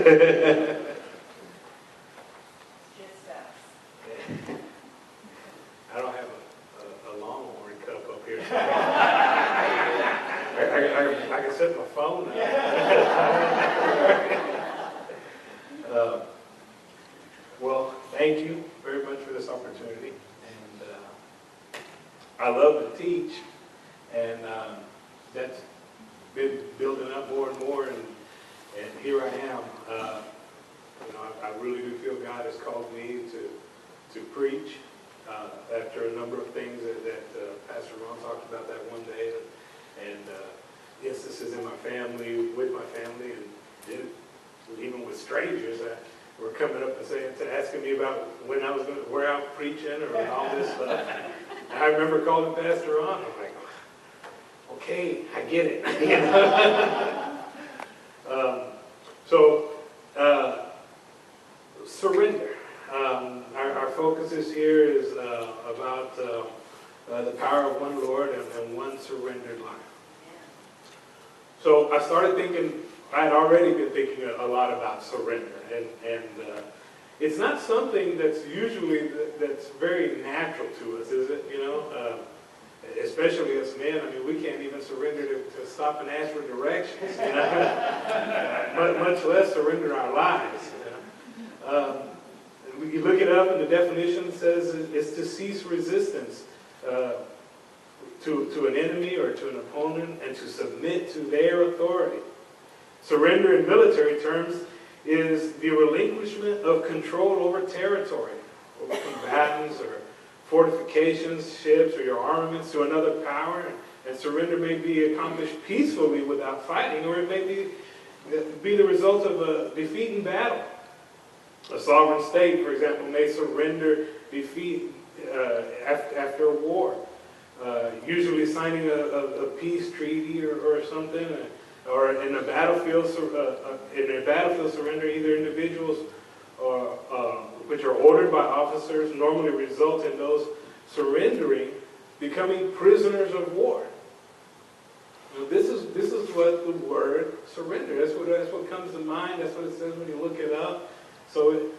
I don't have a longhorn cup up here. I can set my phone up. Well, thank you very much for this opportunity. And I love to teach, and that's been building up more and more. And here I am. I really do feel God has called me to preach after a number of things that Pastor Ron talked about that one day. And instances in my family, with my family, and even with strangers that were coming up and asking me about where I was preaching or all this stuff. And I remember calling Pastor Ron. I'm like, okay, I get it. Surrender. Our focus this year is about the power of one Lord and one surrendered life. So I started thinking, I had already been thinking a lot about surrender. And it's not something that's very natural to us, is it? Especially as men. I mean, we can't even surrender to stop and ask for directions, much less surrender our lives. You look it up, and the definition says it's to cease resistance to an enemy or to an opponent, and to submit to their authority. Surrender in military terms is the relinquishment of control over territory, over combatants or fortifications, ships, or your armaments to another power. And surrender may be accomplished peacefully without fighting, or it may be the result of a defeat in battle. A sovereign state, for example, may surrender defeat after a war, usually signing a peace treaty or something, or in a battlefield surrender, either individuals which are ordered by officers normally result in those surrendering becoming prisoners of war. Now, this is what the word surrender. That's what comes to mind. That's what it says when you look it up. So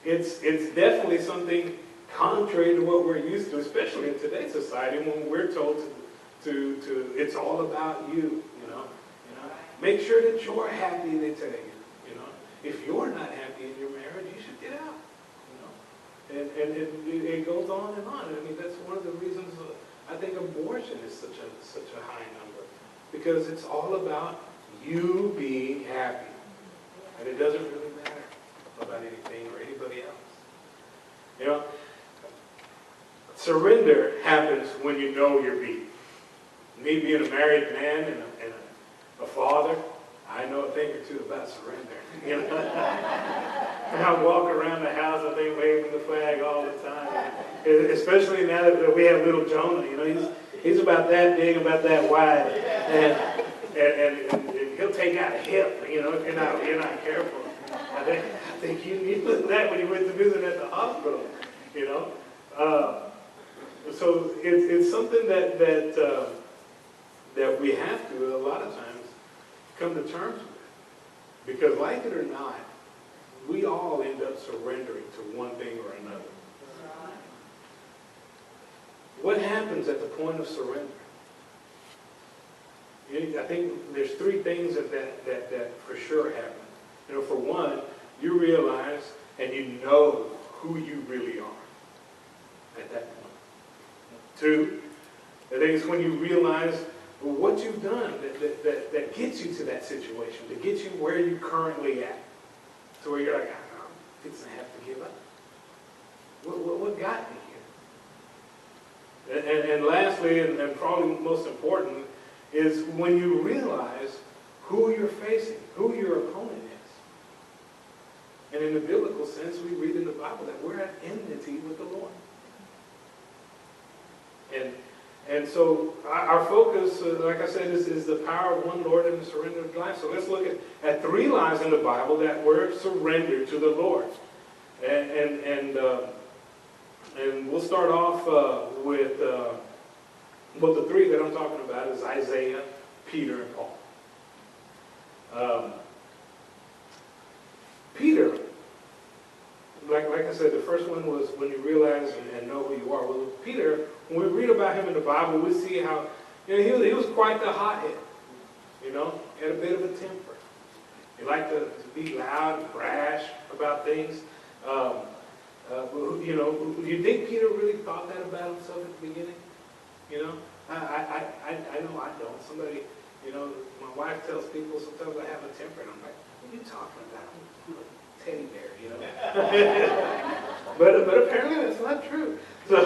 it's definitely something contrary to what we're used to, especially in today's society, when we're told to it's all about you. Make sure that you're happy, they tell you. If you're not happy in your marriage, you should get out. And it goes on and on. I mean, that's one of the reasons I think abortion is such a high number, because it's all about you being happy, and it doesn't really matter about anything or anybody else. Surrender happens when you know you're beat. Me being a married man and a father, I know a thing or two about surrender. I walk around the house, I think, waving the flag all the time. Especially now that we have little Jonah. He's about that big, about that wide, and he'll take out a hip. If you're not careful. I think you knew that when you went to visit at the hospital. So it's something that we have to a lot of times come to terms with. Because like it or not, we all end up surrendering to one thing or another. What happens at the point of surrender? I think there's three things that for sure happen. For one, you realize and you know who you really are at that point. Two, I think it's when you realize what you've done that gets you to that situation, to get you where you're currently at. To where you're like, I'm fixing to have to give up. What got me here? And lastly, and probably most important, is when you realize who you're facing, who your opponent is. And in the biblical sense, we read in the Bible that we're at enmity with the Lord. And so our focus, like I said, is the power of one Lord and the surrender of life. So let's look at three lies in the Bible that were surrendered to the Lord. And we'll start off with the three that I'm talking about is Isaiah, Peter, and Paul. said, the first one was when you realize and know who you are. Well, with Peter, when we read about him in the Bible, we see how, he was quite the hothead. He had a bit of a temper. He liked to be loud and brash about things. Do you think Peter really thought that about himself at the beginning? I know I don't. Somebody, my wife tells people sometimes I have a temper, and I'm like, what are you talking about? I'm a teddy bear, but apparently that's not true. So,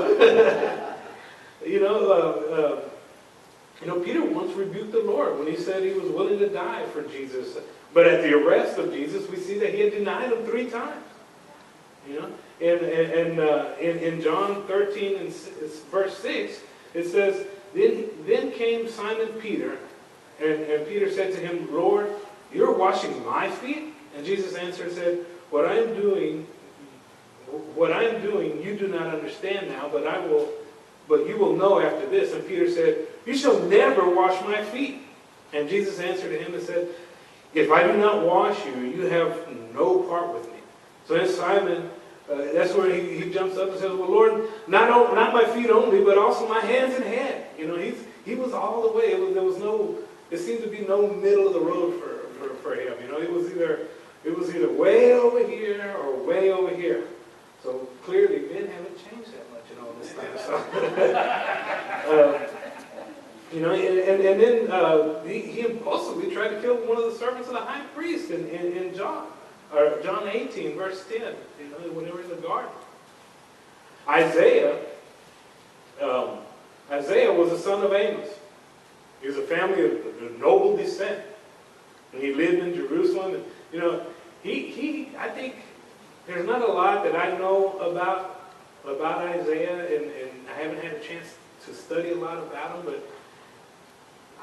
Peter once rebuked the Lord when he said he was willing to die for Jesus. But at the arrest of Jesus, we see that he had denied him 3 times. In John 13 and verse 6, it says, Then came Simon Peter, and Peter said to him, Lord, you're washing my feet? And Jesus answered and said, What I am doing you do not understand now, but you will know after this. And Peter said, You shall never wash my feet. And Jesus answered him and said, If I do not wash you, you have no part with me. So then Simon, that's where he jumps up and says, Well, Lord, not my feet only, but also my hands and head. He was all the way. There seemed to be no middle of the road for him. It was either way over here or way over here. So clearly, men haven't changed that much in all this time. So, and then he impulsively tried to kill one of the servants of the high priest in John 18, verse 10. When they were in the garden. Isaiah was the son of Amos. He was a family of noble descent, and he lived in Jerusalem. And, I think there's not a lot that I know about Isaiah, and I haven't had a chance to study a lot about him, but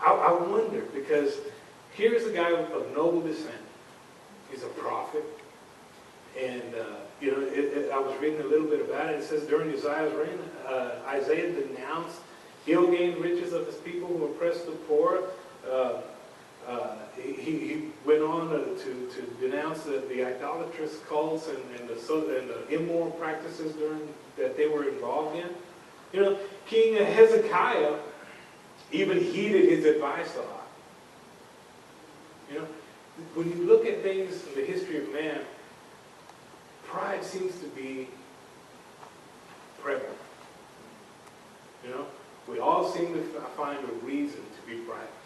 I wonder, because here's a guy of noble descent. He's a prophet, and I was reading a little bit about it. It says during Uzziah's reign, Isaiah denounced ill-gained riches of his people who oppressed the poor. He went on to denounce the idolatrous cults and the immoral practices that they were involved in. King Hezekiah even heeded his advice a lot. When you look at things in the history of man, pride seems to be prevalent. We all seem to find a reason to be prideful.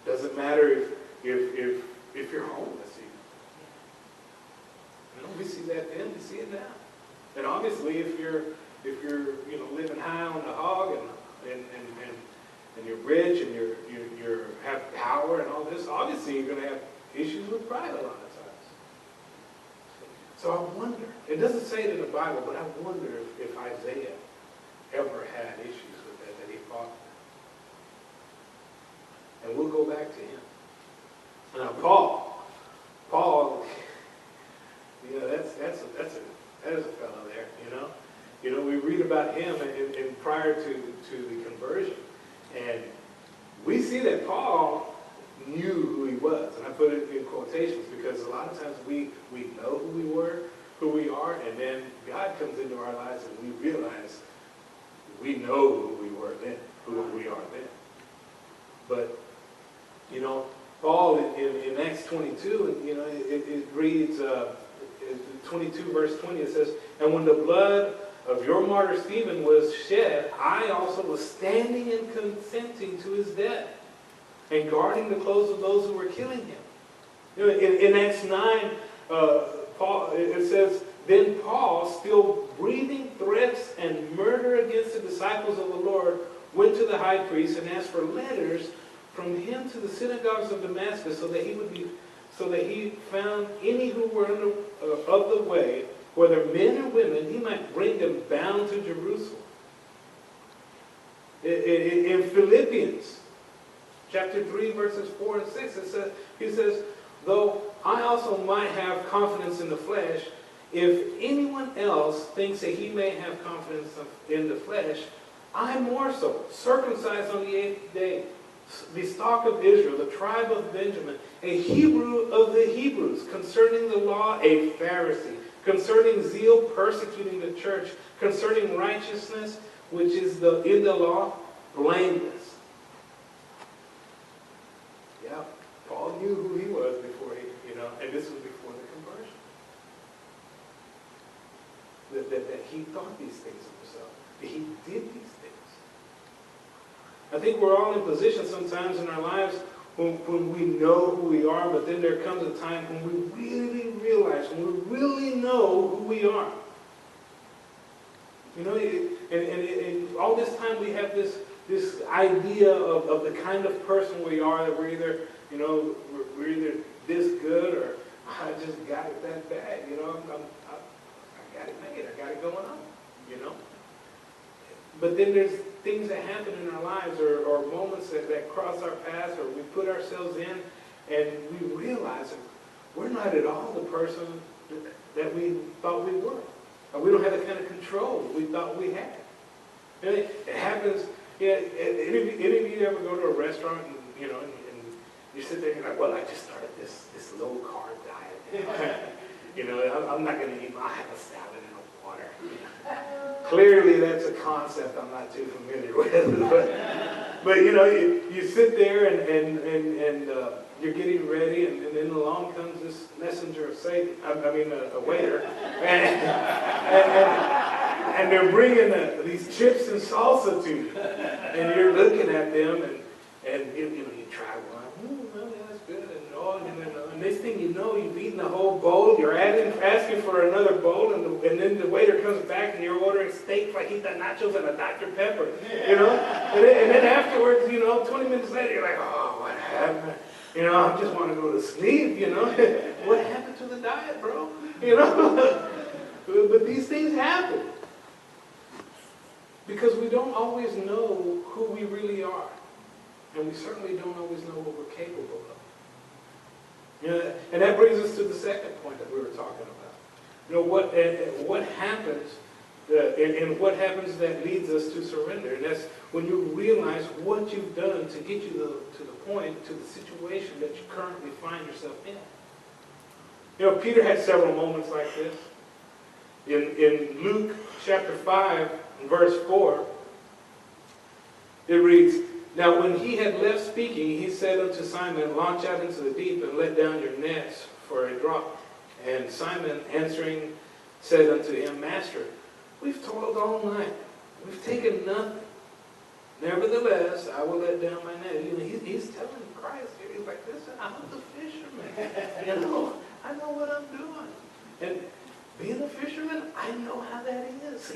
Doesn't matter if you're homeless even. We see that then, we see it now. And obviously if you're living high on the hog and you're rich and you have power and all this, obviously you're going to have issues with pride a lot of times. So I wonder, it doesn't say it in the Bible, but I wonder if Isaiah ever had issues with that he fought. And we'll go back to him. Now Paul, that is a fellow there, we read about him in prior to the conversion. And we see that Paul knew who he was. And I put it in quotations because a lot of times we know who we are, and then God comes into our lives and we realize we know who we were then, who we are then. But, Paul in Acts 22, it reads, 22 verse 20, it says, And when the blood of your martyr Stephen was shed, I also was standing and consenting to his death, and guarding the clothes of those who were killing him. In Acts 9, Paul, it says, Then Paul, still breathing threats and murder against the disciples of the Lord, went to the high priest and asked for letters from him to the synagogues of Damascus, so that he found any who were of the way, whether men or women, he might bring them bound to Jerusalem. In Philippians chapter 3, verses 4 and 6, he says, Though I also might have confidence in the flesh, if anyone else thinks that he may have confidence in the flesh, I more so, circumcised on the 8th day, the stock of Israel, the tribe of Benjamin, a Hebrew of the Hebrews, concerning the law, a Pharisee, concerning zeal, persecuting the church, concerning righteousness, which is in the law, blameless. Yeah, Paul knew who he was before and this was before the conversion. That he thought these things of himself. That he did these things. I think we're all in position sometimes in our lives when we know who we are, but then there comes a time when we really realize, when we really know who we are. And all this time we have this idea of the kind of person we are, that we're either this good or I just got it that bad. I got it made. I got it going on. But then there's things that happen in our lives or moments that cross our paths, or we put ourselves in and we realize that we're not at all the person that we thought we were. Or we don't have the kind of control we thought we had. It happens. Yeah, any of you ever go to a restaurant and you sit there and you're like, well, I just started this low carb diet. I'm not going to eat. I'll have a salad and a water. Clearly, that's a concept I'm not too familiar with. But you sit there and you're getting ready, and then along comes this messenger of Satan. A waiter, and they're bringing these chips and salsa to you, and you're looking at them, and you try one. Well, that's good, and next thing you know, you've eaten the whole bowl. You're asking for another bowl, and then the waiter comes back, and you're ordering steak, fajita, nachos, and a Dr. Pepper. And then afterwards, 20 minutes later, you're like, oh, what happened? I just want to go to sleep, What happened to the diet, bro? But these things happen. Because we don't always know who we really are. And we certainly don't always know what we're capable of. And that brings us to the second point that we were talking about. What happens, and what happens that leads us to surrender. And that's when you realize what you've done to get you to the point, to the situation that you currently find yourself in. Peter had several moments like this. In Luke chapter 5, verse 4, it reads, "Now when he had left speaking, he said unto Simon, Launch out into the deep, and let down your nets for a draught. And Simon answering said unto him, Master, we've toiled all night. We've taken nothing. Nevertheless, I will let down my net." He's telling Christ here, he's like, listen, I'm the fisherman. I know what I'm doing. And being a fisherman, I know how that is.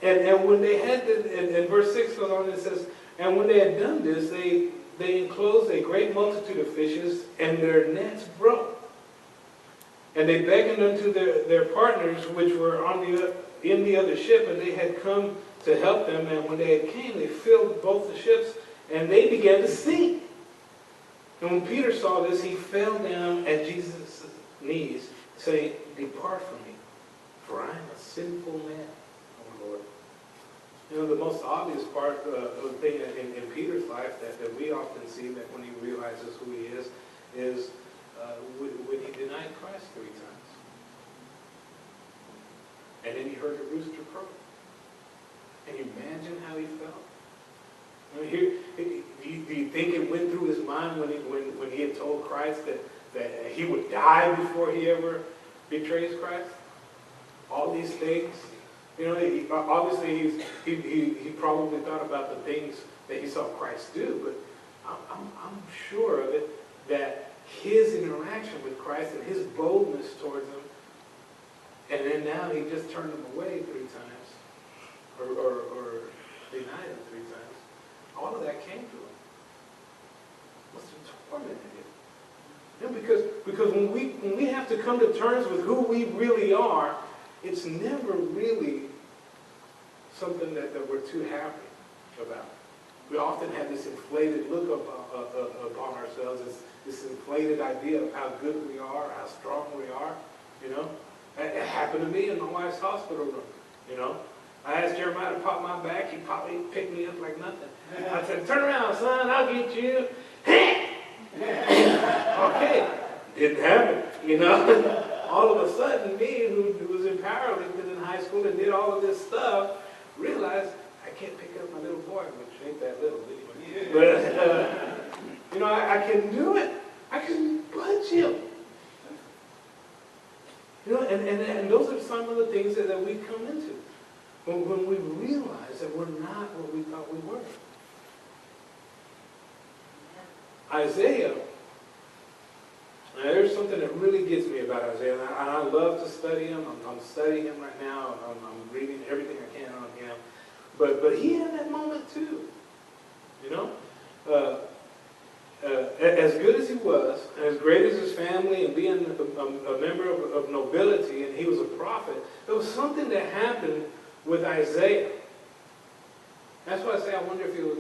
And when they had, and verse 6 goes on, it says, "And when they had done this, they enclosed a great multitude of fishes, and their nets broke. And they beckoned unto their partners, which were in the other ship, and they had come to help them. And when they had came, they filled both the ships, and they began to sink. And when Peter saw this, he fell down at Jesus' knees, saying, Depart from me, for I am a sinful man, O Lord." The most obvious part of the thing in Peter's life that we often see, that when he realizes who he is when he denied Christ 3 times. And then he heard the rooster crow. Can you imagine how he felt? Do you think it went through his mind when he had told Christ that he would die before he ever betrays Christ? All these things. Obviously he probably thought about the things that he saw Christ do, but I'm sure of it that his interaction with Christ and his boldness towards him, and then now he just turned him away 3 times, or denied him 3 times. All of that came to him. Must have tormented him. Because when we have to come to terms with who we really are, it's never really something that we're too happy about. We often have this inflated look upon ourselves, this inflated idea of how good we are, how strong we are. It happened to me in my wife's hospital room. I asked Jeremiah to pop my back. He picked me up like nothing. I said, "Turn around, son, I'll get you." Okay, didn't happen. You know, all of a sudden, me, who was in powerlifting in high school and did all of this stuff, realized I can't pick up my little boy, which ain't that little anyway. But you know, I can do it. I can punch him. You know, and those are some of the things that we come into when we realize that we're not what we thought we were. Isaiah, now there's something that really gets me about Isaiah, and I love to study him. I'm studying him right now. I'm reading everything I can on him. But he had that moment too, you know? As good as he was, and as great as his family, and being a member of nobility, and he was a prophet, there was something that happened with Isaiah. That's why I say I wonder if it was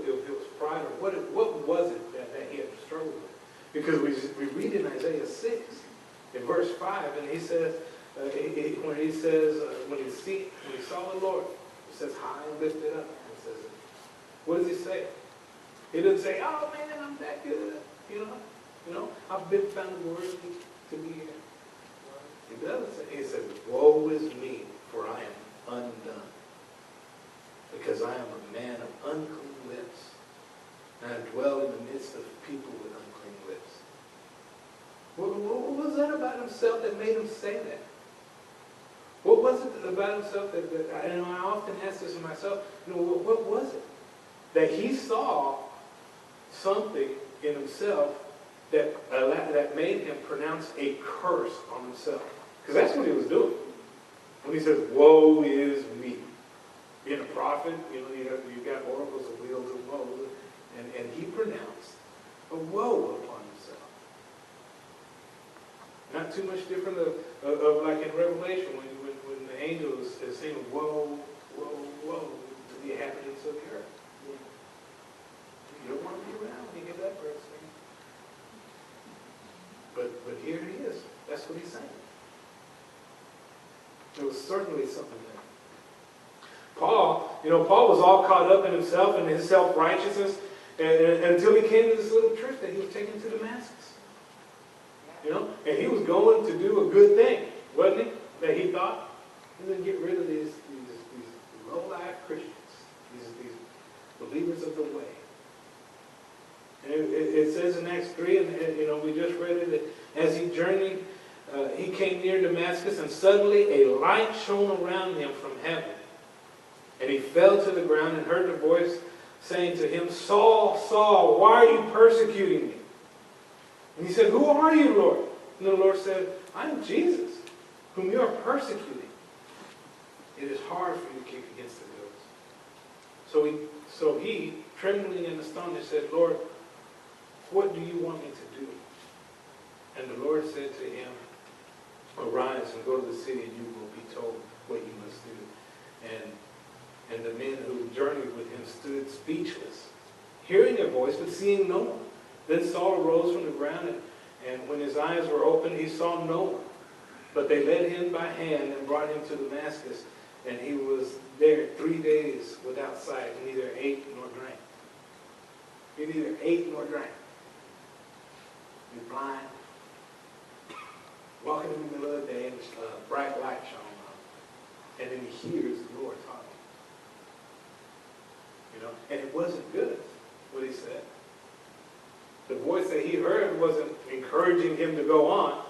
pride, or what was it that he had struggled with. Because we read in Isaiah 6, in verse 5, and he says, when he saw the Lord, it says high and lifted up. It says, what does he say? He doesn't say, oh man, I'm that good. You know, I've been found worthy to be here. He doesn't say. He says, woe is me, for I am undone. Because I am a man of unclean lips, and I dwell in the midst of people with unclean lips. What was that about himself that made him say that? What was it about himself that I often ask this of myself, what was it? That he saw something in himself that made him pronounce a curse on himself. Because that's what he was doing. When he says, woe is me. Being a prophet, you got oracles of wheels and woes, and he pronounced a woe upon himself. Not too much different of like in Revelation when the angel is saying, woe, woe, woe to the inhabitants of the earth. You don't want to be around when you get that person. But here he is. That's what he's saying. There was certainly something there. Paul was all caught up in himself and his self-righteousness until he came to this little trip that he was taking to Damascus. And he was going to do a good thing, wasn't he? That he thought he was going to get rid of these low-life Christians, these believers of the way. And it says in Acts 3, and we just read it, that as he journeyed, he came near Damascus, and suddenly a light shone around him from heaven. And he fell to the ground and heard the voice saying to him, Saul, Saul, why are you persecuting me? And he said, who are you, Lord? And the Lord said, I am Jesus, whom you are persecuting. It is hard for you to kick against the goads. So he, trembling and astonished, said, Lord, what do you want me to do? And the Lord said to him, arise and go to the city, and you will be told what you must do. And the men who journeyed with him stood speechless, hearing a voice, but seeing no one. Then Saul arose from the ground, and when his eyes were opened, he saw no one. But they led him by hand and brought him to Damascus, and he was there 3 days without sight, neither ate nor drank. He neither ate nor drank. He's blind, walking in the middle of the day, and a bright light shone on him. And then he hears the Lord talking. And it wasn't good, what he said. The voice that he heard wasn't encouraging him to go on.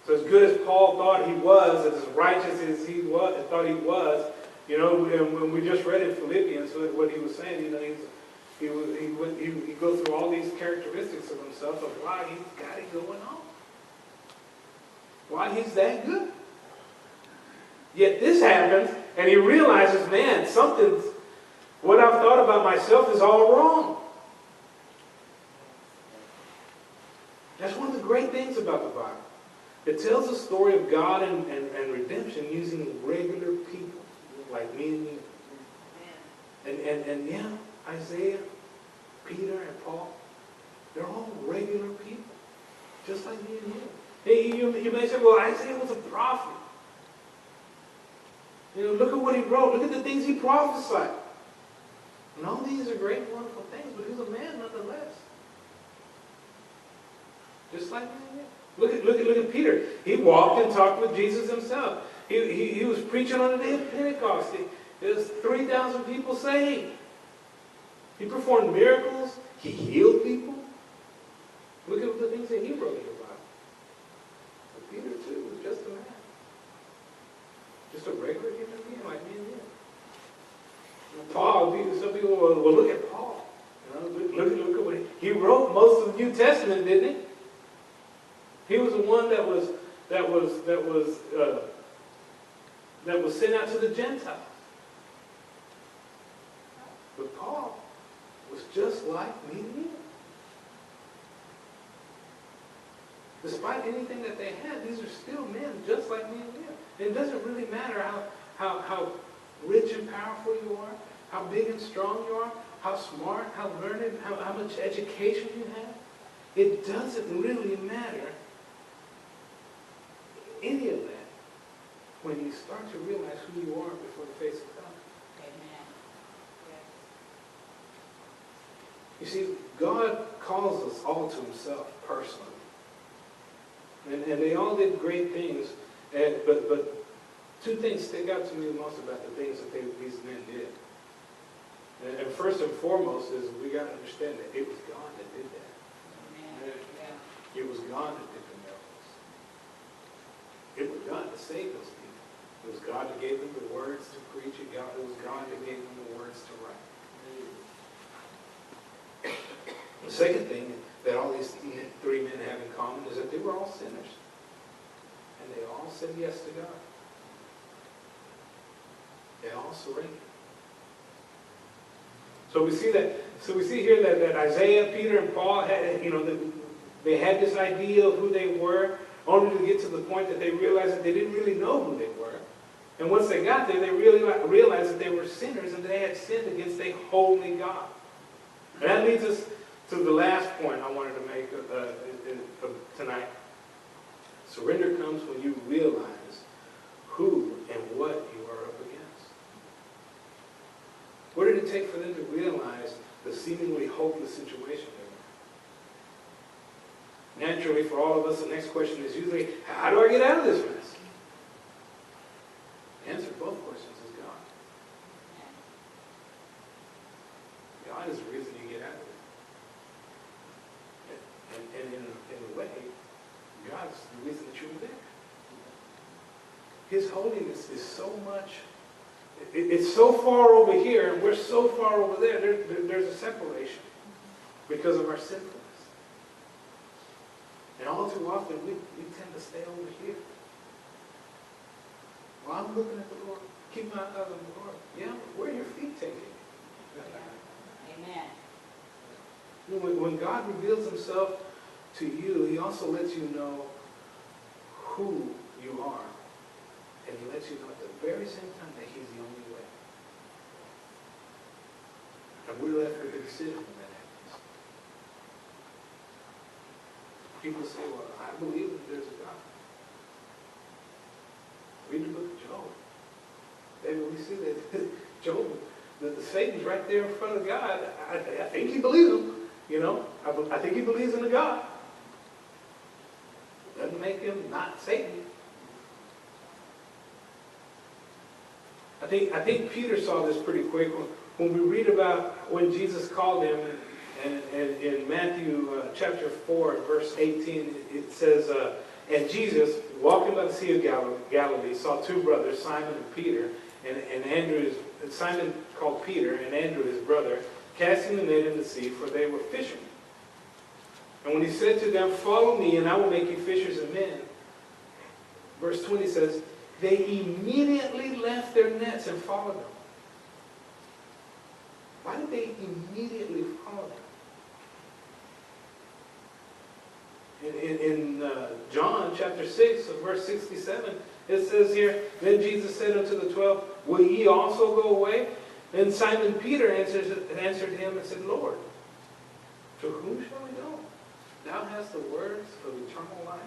So as good as Paul thought he was, as righteous as he thought he was, when we just read in Philippians what he was saying, he goes through all these characteristics of himself of why he's got it going on. Why he's that good. Yet this happens, and he realizes, man, what I've thought about myself is all wrong. That's one of the great things about the Bible. It tells the story of God and redemption using regular people like me and you. And yeah, Isaiah, Peter, and Paul, they're all regular people, just like me and you. Hey, you may say, well, Isaiah was a prophet. Look at what he wrote. Look at the things he prophesied. And all these are great, wonderful things, but he was a man nonetheless. Just like me and you. Look at Peter. He walked and talked with Jesus himself. He was preaching on the day of Pentecost. There's 3,000 people saved. He performed miracles. He healed people. Look at the things that he wrote in the Bible. But Peter, too, was just a man. Just a regular human being like me and you. Paul, some people will look at Paul. You know, look at what he wrote most of the New Testament, didn't he? He was the one that was sent out to the Gentiles. But Paul was just like me and you. Despite anything that they had, these are still men just like me and you. And it doesn't really matter how rich and powerful you are, how big and strong you are, how smart, how learned, how much education you have. It doesn't really matter any of that when you start to realize who you are before the face of God. Amen. Yes. You see, God calls us all to himself personally. And they all did great things. But two things stick out to me the most about the things that these men did. And first and foremost is we got to understand that it was God that did that. Amen. Yeah. It was God that did the miracles. It was God that saved those people. It was God that gave them the words to preach. It was God that gave them the words to write. The second thing that all these three men have in common is that they were all sinners. And they all said yes to God. They all surrendered. So we see here that Isaiah, Peter, and Paul had, they had this idea of who they were, only to get to the point that they realized that they didn't really know who they were. And once they got there, they really realized that they were sinners and they had sinned against a holy God. And that leads us to the last point I wanted to make tonight. Surrender comes when you realize who and what you are up against. What did it take for them to realize the seemingly hopeless situation they were in? Naturally, for all of us, the next question is usually, how do I get out of this mess? The answer to both questions is God. God is the reason you get out of it. And in a way, God's the reason that you're there. His holiness is so much, it's so far over here, and we're so far over there. There's a separation because of our sinfulness. And all too often, we tend to stay over here. Well, I'm looking at the Lord. Keep my eyes on the Lord. Yeah, where are your feet taking you? Amen. When God reveals himself to you, he also lets you know who you are. And he lets you know at the very same time that he's the only way. And we're left with a decision when that happens. People say, well, I believe that there's a God. Read the book of Job. David, we see that Job, the Satan's right there in front of God. I think he believes him. I think he believes in a God. Doesn't make him not Satan. I think Peter saw this pretty quick when we read about when Jesus called him, and in Matthew chapter 4, verse 18, it says, and Jesus, walking by the Sea of Galilee, saw two brothers, Simon and Peter, and Andrew, Simon called Peter, and Andrew his brother, casting the net in the sea, for they were fishermen. And when he said to them, follow me, and I will make you fishers of men, verse 20 says, they immediately left their nets and followed them. Why did they immediately follow them? In John chapter 6, verse 67, it says here, then Jesus said unto the 12, will ye also go away? And Simon Peter answered him and said, Lord, to whom shall we go? Thou hast the words of eternal life.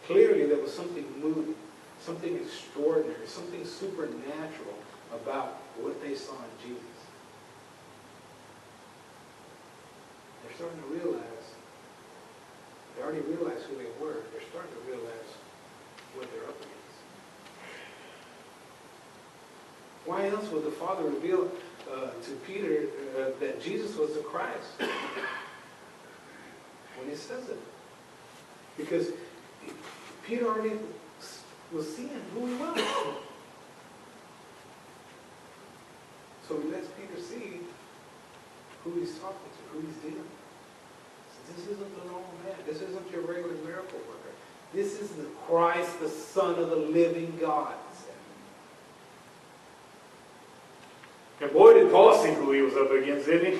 Clearly there was something moving, something extraordinary, something supernatural about what they saw in Jesus. They're starting to realize They already realized who they were. They're starting to realize what they're up against. Why else would the Father reveal to Peter that Jesus was the Christ when he says it? Because Peter already was seeing who he was. So he lets Peter see who he's talking to, who he's dealing with. So this isn't the normal man. This isn't your regular miracle worker. This is the Christ, the Son of the living God. And boy, did Paul see who he was up against, didn't he?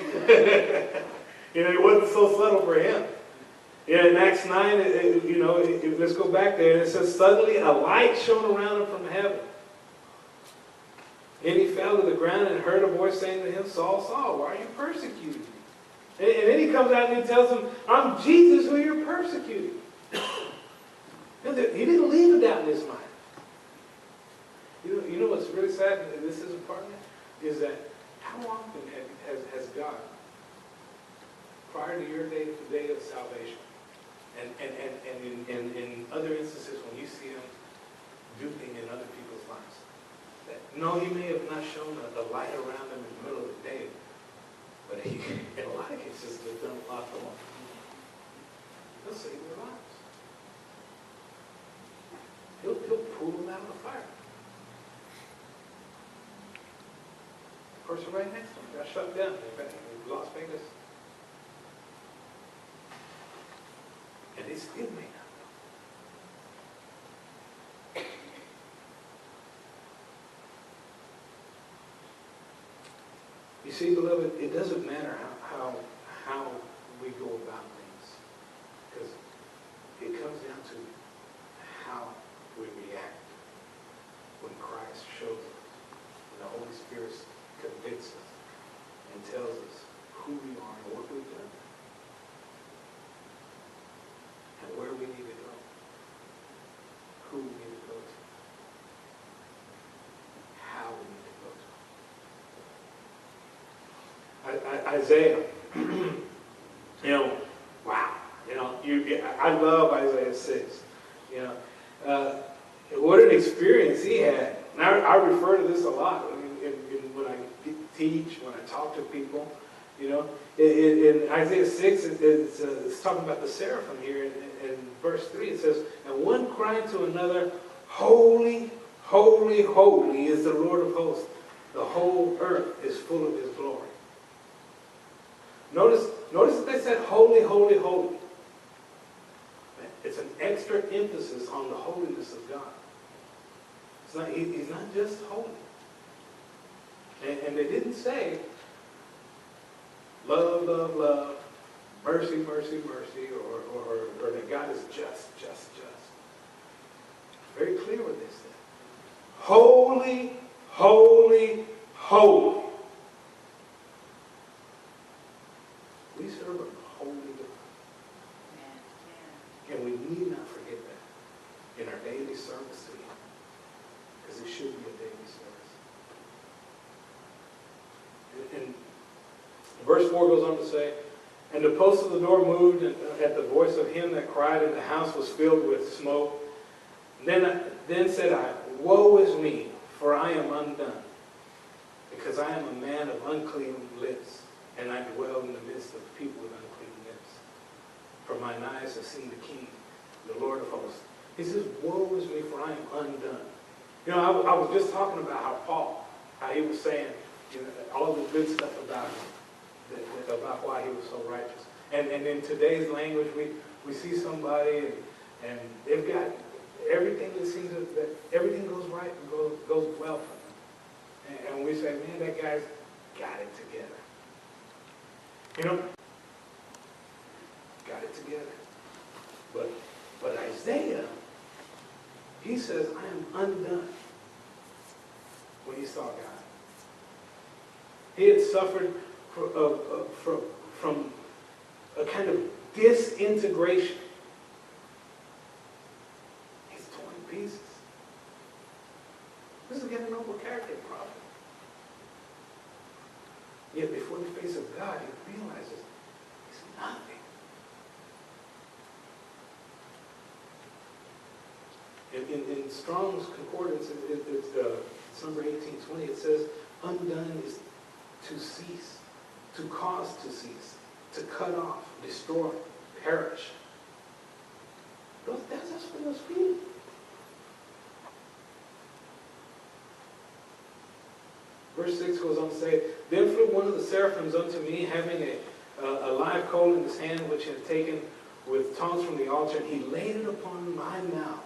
It wasn't so subtle for him. Yeah, in Acts 9, let's go back there. It says, suddenly a light shone around him from heaven. And he fell to the ground and heard a voice saying to him, Saul, Saul, why are you persecuting me? And then he comes out and he tells him, I'm Jesus who you're persecuting. He didn't leave a doubt in his mind. You know what's really sad, and this isn't part of it, is that how often has God, prior to your day of salvation, and in other instances when you see him duping in other people's lives, that, no, he may have not shown a light around them in the middle of the day, but he, in a lot of cases, they've done a lot for them. He'll save their lives. He'll pull them out of the fire. The person right next to him got shut down in Las Vegas. And they still may not know. You see, beloved, it doesn't matter how we go about things, because it comes down to how we react when Christ shows us, when the Holy Spirit convicts us and tells us who we are and what we've done and where we need to go, who we need to go to, how we need to go to. Isaiah, wow, I love Isaiah 6. What an experience he had. And I refer to this a lot when I teach, when I talk to people. In Isaiah 6, it's talking about the seraphim here. In verse 3, it says, and one cried to another, holy, holy, holy is the Lord of hosts. The whole earth is full of his glory. Notice that they said holy, holy, holy. It's an extra emphasis on the holiness of God. He's not just holy. And they didn't say love, love, love, mercy, mercy, mercy, or that God is just. Very clear what they said. Holy, holy, holy. We serve a holy God. And we need not forget that in our daily service to him. Because it should be a daily service. And verse 4 goes on to say, and the posts of the door moved at the voice of him that cried, and the house was filled with smoke. Then said I, woe is me, for I am undone, because I am a man of unclean lips, and I dwell in the midst of people with unclean lips. For mine eyes have seen the King, the Lord of hosts. He says, woe is me, for I am undone. I was just talking about how he was saying all the good stuff about him, about why he was so righteous. And in today's language, we see somebody and they've got everything that everything goes right and goes well for them. And we say, man, that guy's got it together. Got it together. But Isaiah, he says, I am undone when he saw God. He had suffered from a kind of disintegration. He's torn in pieces. This is getting a noble character problem. Yet before the face of God, he realizes he's nothing. In Strong's Concordance, it's number 1820, it says, undone is to cease, to cause to cease, to cut off, destroy, perish. That's what it was meaning. Verse 6 goes on to say, then flew one of the seraphims unto me, having a live coal in his hand, which he had taken with tongs from the altar, and he laid it upon my mouth,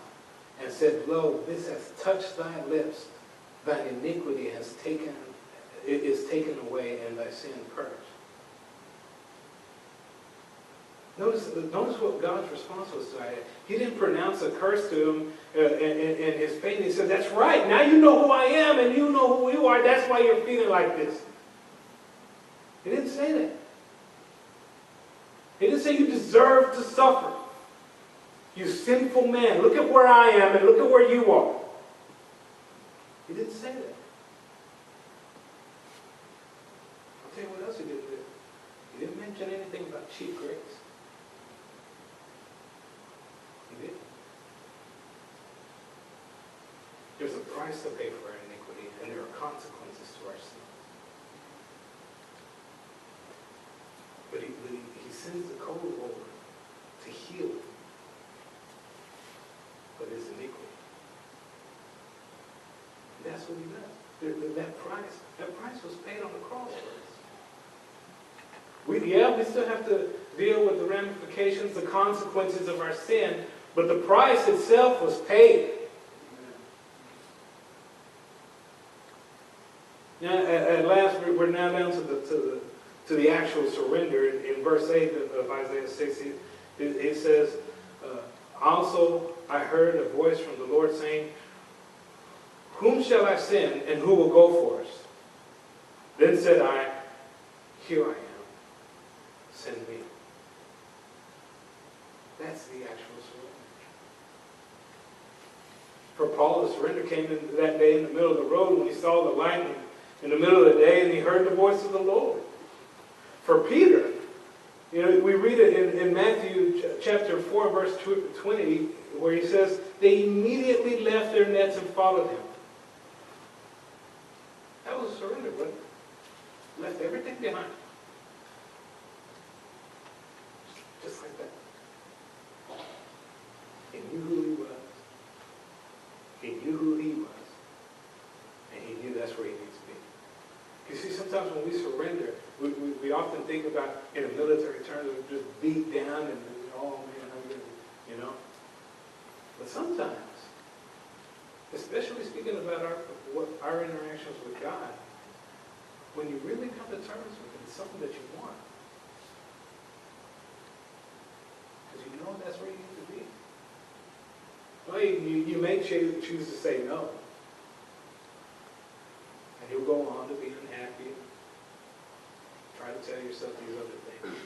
and said, lo, this has touched thy lips, thine iniquity is taken away, and thy sin purged. Notice what God's response was to it. He didn't pronounce a curse to him in his pain. He said, that's right, now you know who I am, and you know who you are, that's why you're feeling like this. He didn't say that. He didn't say you deserve to suffer. You sinful man, look at where I am and look at where you are. He didn't say that. I'll tell you what else he didn't do. He didn't mention anything about cheap grace. He didn't. There's a price to pay for our iniquity, and there are consequences to our sin. But he sends the coal over to heal but his iniquity. And that's what he does. That price was paid on the cross for us. We still have to deal with the ramifications, the consequences of our sin, but the price itself was paid. Now, at last, we're now down to the actual surrender. In verse 8 of Isaiah 60, it says, also I heard a voice from the Lord saying, whom shall I send, and who will go for us? Then said I, here I am. Send me. That's the actual surrender. For Paul, the surrender came in that day in the middle of the road when he saw the lightning in the middle of the day and he heard the voice of the Lord. For Peter, we read it in Matthew chapter 4, verse 20, where he says, they immediately left their nets and followed him. That was a surrender, but left everything behind. Just like that. He knew who he was. He knew who he was. And he knew that's where he needs to be. You see, sometimes when we surrender, we often think about, in a military term, we're just beat down and, oh man, I'm good, But sometimes, especially speaking about our interactions with God, when you really come to terms with it, it's something that you want. Because you know that's where you need to be. Well, you may choose to say no. And you'll go on to be unhappy. Try to tell yourself these other things.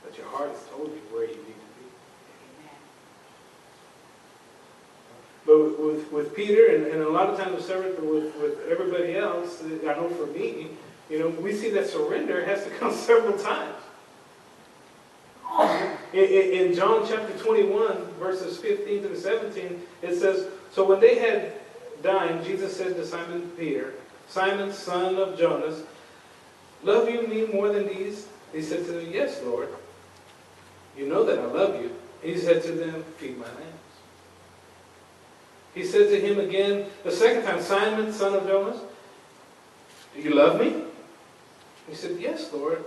But your heart has told you where you need to be. But with Peter, and a lot of times with everybody else, I know for me, we see that surrender has to come several times. In John chapter 21, verses 15 to 17, it says, so when they had dined, Jesus said to Simon Peter, Simon, son of Jonas, love you me more than these? He said to them, yes, Lord. You know that I love you. He said to them, feed my lambs. He said to him again the second time, Simon, son of Jonas, do you love me? He said, yes, Lord.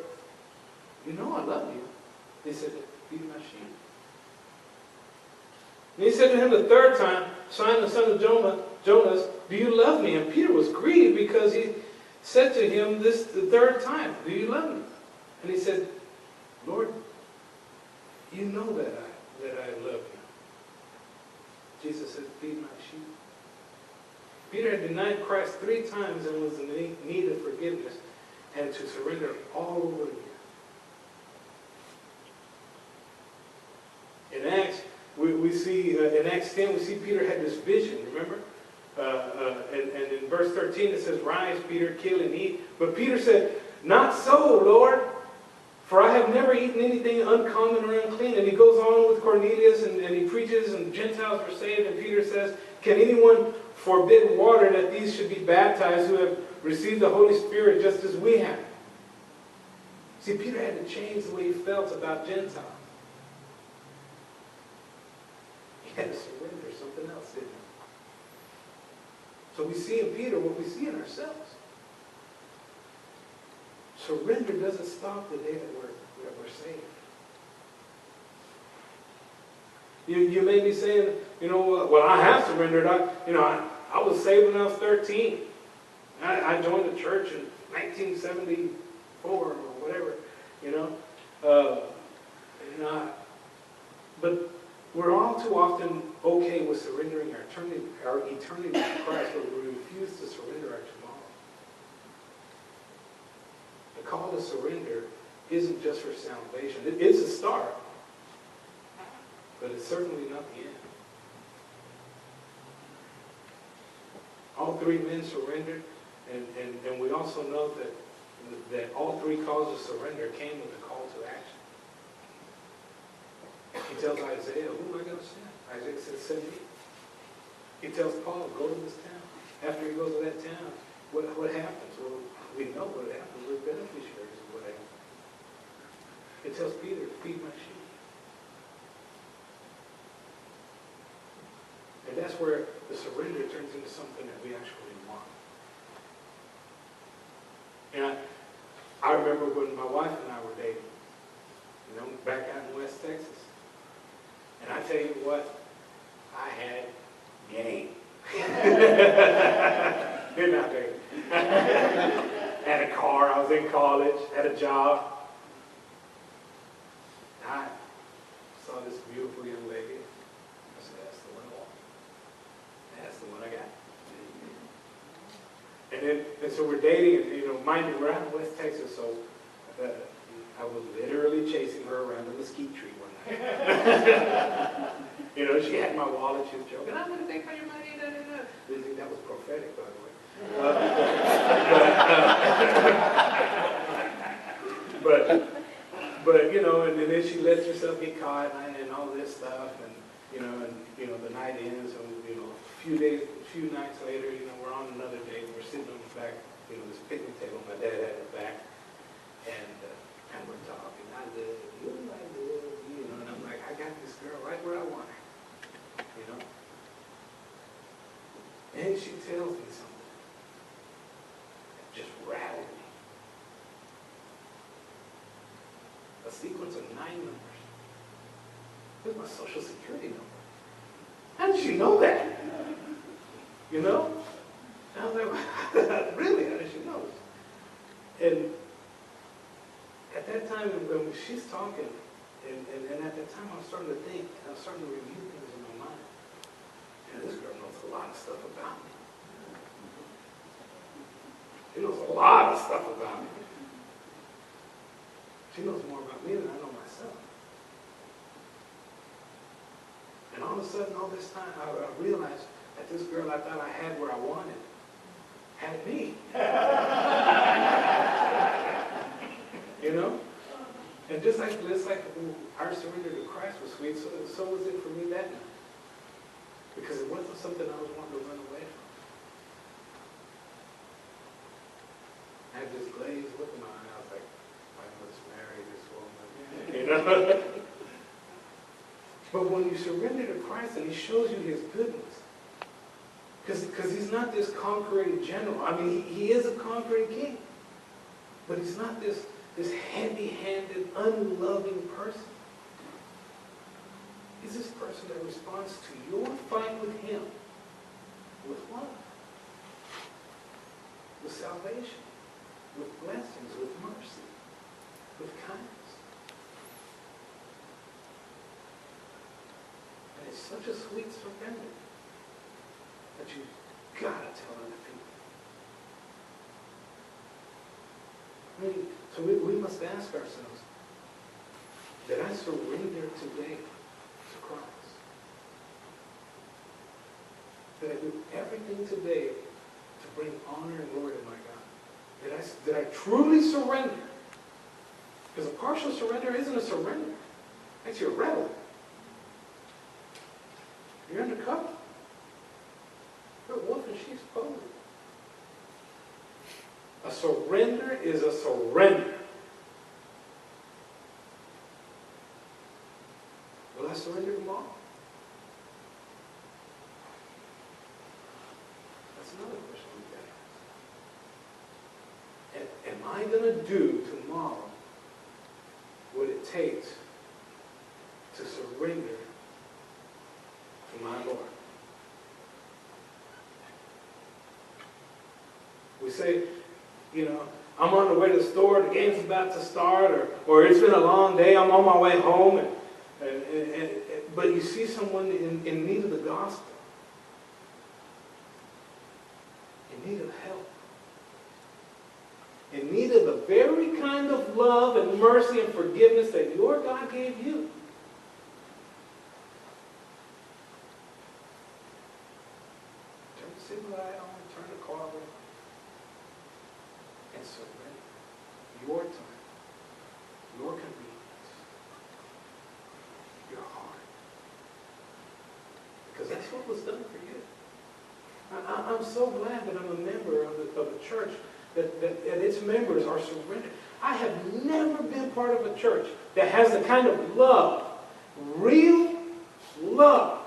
You know I love you. He said, feed my sheep. And he said to him the third time, Simon, son of Jonas, do you love me? And Peter was grieved because he said to him this the third time, do you love me? And he said, Lord, you know that I love you. Jesus said, feed my sheep. Peter had denied Christ 3 times and was in need of forgiveness and to surrender all over again. In Acts, we see, in Acts 10, we see Peter had this vision, remember? And in verse 13 it says, rise, Peter, kill and eat. But Peter said, not so, Lord, For I have never eaten anything uncommon or unclean. And he goes on with Cornelius and he preaches and Gentiles were saved. And Peter says, can anyone forbid water that these should be baptized who have received the Holy Spirit just as we have? See, Peter had to change the way he felt about Gentiles. He had to surrender something else, didn't he? So we see in Peter what we see in ourselves. Surrender doesn't stop the day that we're saved. You may be saying, well, I have surrendered. I was saved when I was 13. I joined the church in 1974 or whatever, But we're all too often okay with surrendering our eternity to Christ, but we refuse to surrender our tomorrow. The call to surrender isn't just for salvation. It's a start, but it's certainly not the end. All three men surrendered, and we also know that all three calls of surrender came with a call to action. He tells Isaiah, who am I going to send? Isaiah says, send me. He tells Paul, go to this town. After he goes to that town, what happens? Well, we know what happens. We're beneficiaries of what happens. It tells Peter, feed my sheep. And that's where the surrender turns into something that we actually want. And I remember when my wife and I were dating, back out in West Texas. And I tell you what, I had game. Didn't I, baby? Had a car, I was in college, had a job. I saw this beautiful young lady. I said, that's the one I want. That's the one I got. And so we're dating, and mind you, we're out in West Texas, so I was literally chasing her around the mesquite tree one night. She had my wallet, she was joking, I'm going to take all your money, That was prophetic, by the way. And then she lets herself get caught and all this stuff, and the night ends, and a few nights later, we're on another date, we're sitting on the back, this picnic table my dad had in the back, and we're talking, I live, and I'm like, I got this girl right where I want her, And she tells me something that just rattled me. A sequence of 9 numbers. Here's my social security number. How did she know that? And I was like, really? How did she know? And at that time, when she's talking, and at that time I was starting to think, I was starting to review things in my mind. And this girl knows a lot of stuff about me. She knows a lot of stuff about me. She knows more about me than I know myself. And all of a sudden, all this time, I realized that this girl I thought I had where I wanted had me. And just like our surrender to Christ was sweet, so was it for me that night. Because it wasn't something I was wanting to run away from. I had this glazed look in my eye. I was like, I must marry this woman. But when you surrender to Christ and He shows you His goodness, because He's not this conquering general. I mean, He is a conquering king. But He's not this heavy-handed, unloving person. He's this person that responds to your fight with Him with love, with salvation, with blessings, with mercy, with kindness. And it's such a sweet surrender that you've got to tell other people. So we must ask ourselves, did I surrender today to Christ? Did I do everything today to bring honor and glory to my God? Did I truly surrender? Because a partial surrender isn't a surrender. Makes you a rebel. You're undercover. You're a wolf in sheep's clothing. A surrender is a surrender. Will I surrender tomorrow? That's another question we've got to ask. Am I going to do tomorrow what it takes to surrender to my Lord? We say, I'm on the way to the store, the game's about to start, or it's been a long day, I'm on my way home, but you see someone in need of the gospel, in need of help, in need of the very kind of love and mercy and forgiveness that your God gave you. Turn the signal light on, turn the car on, and surrender your time, your convenience, your heart. Because that's what was done for you. I'm so glad that I'm a member of a church that its members are surrendered. I have never been part of a church that has the kind of love, real love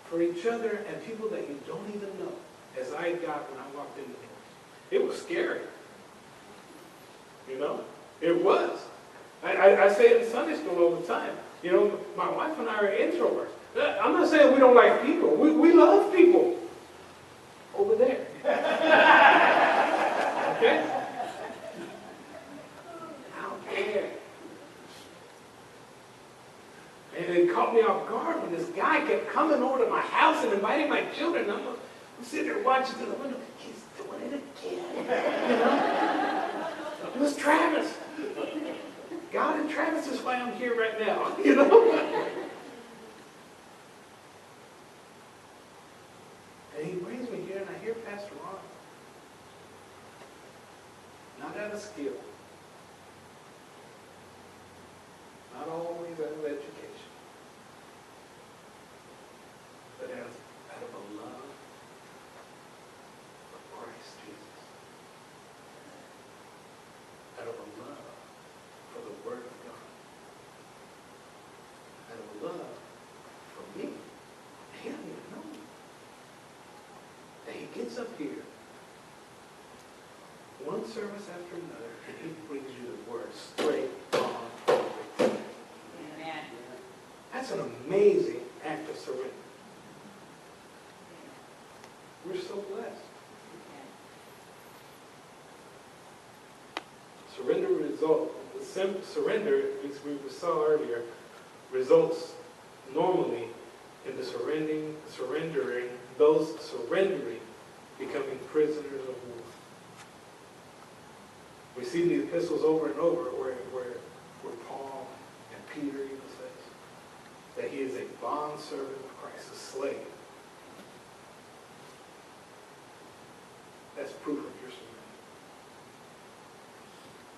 for each other and people that you don't even know as I got when I walked in the door. It was scary. It was. I say it in Sunday school all the time. My wife and I are introverts. I'm not saying we don't like people. We love people. Over there. Okay? Out there. And it caught me off guard when this guy kept coming over to my house and inviting my children. I'm sitting there watching through the window. He's doing it again. It was Travis. God and Travis is why I'm here right now. And he brings me here and I hear Pastor Ron. Not out of skill. Not always out of education. But out of a love of Christ Jesus. Out of a love for the Word of God. Out of a love for me. He doesn't even know me. And he gets up here, one service after another, and he brings you the Word straight on every time. Amen. That's an amazing act of surrender. We're so blessed. Surrender, as we saw earlier, results normally in the surrendering, those surrendering becoming prisoners of war. We see the epistles over and over where Paul and Peter even says that he is a bondservant of Christ, a slave. That's proof of your surrender.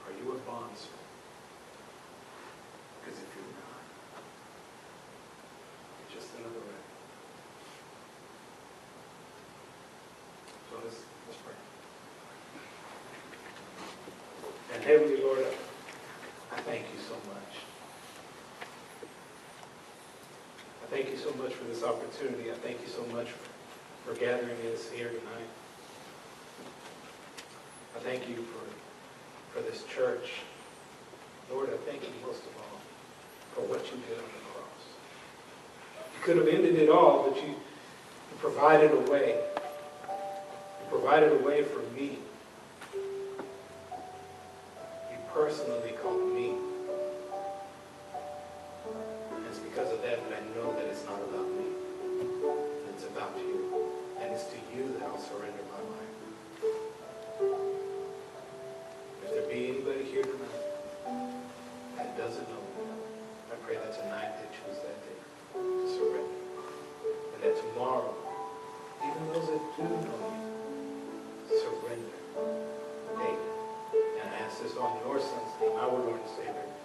Are you a bondservant? Because if you're not, you're just another rebel. So let's pray. And Heavenly Lord, I thank you so much. I thank you so much for this opportunity. I thank you so much for gathering us here tonight. I thank you for this church. Lord, I thank you most of all for what you did on the cross. You could have ended it all, but you provided a way. You provided a way for me. You personally called me. And it's because of that I know that it's not about me. It's about you. And it's to you that I'll surrender my life. If there be anybody here tonight that doesn't know me, I pray that tonight they choose that day to surrender. And that tomorrow, even those that do know you, surrender daily and ask emphasis on your son's name, our Lord and Savior.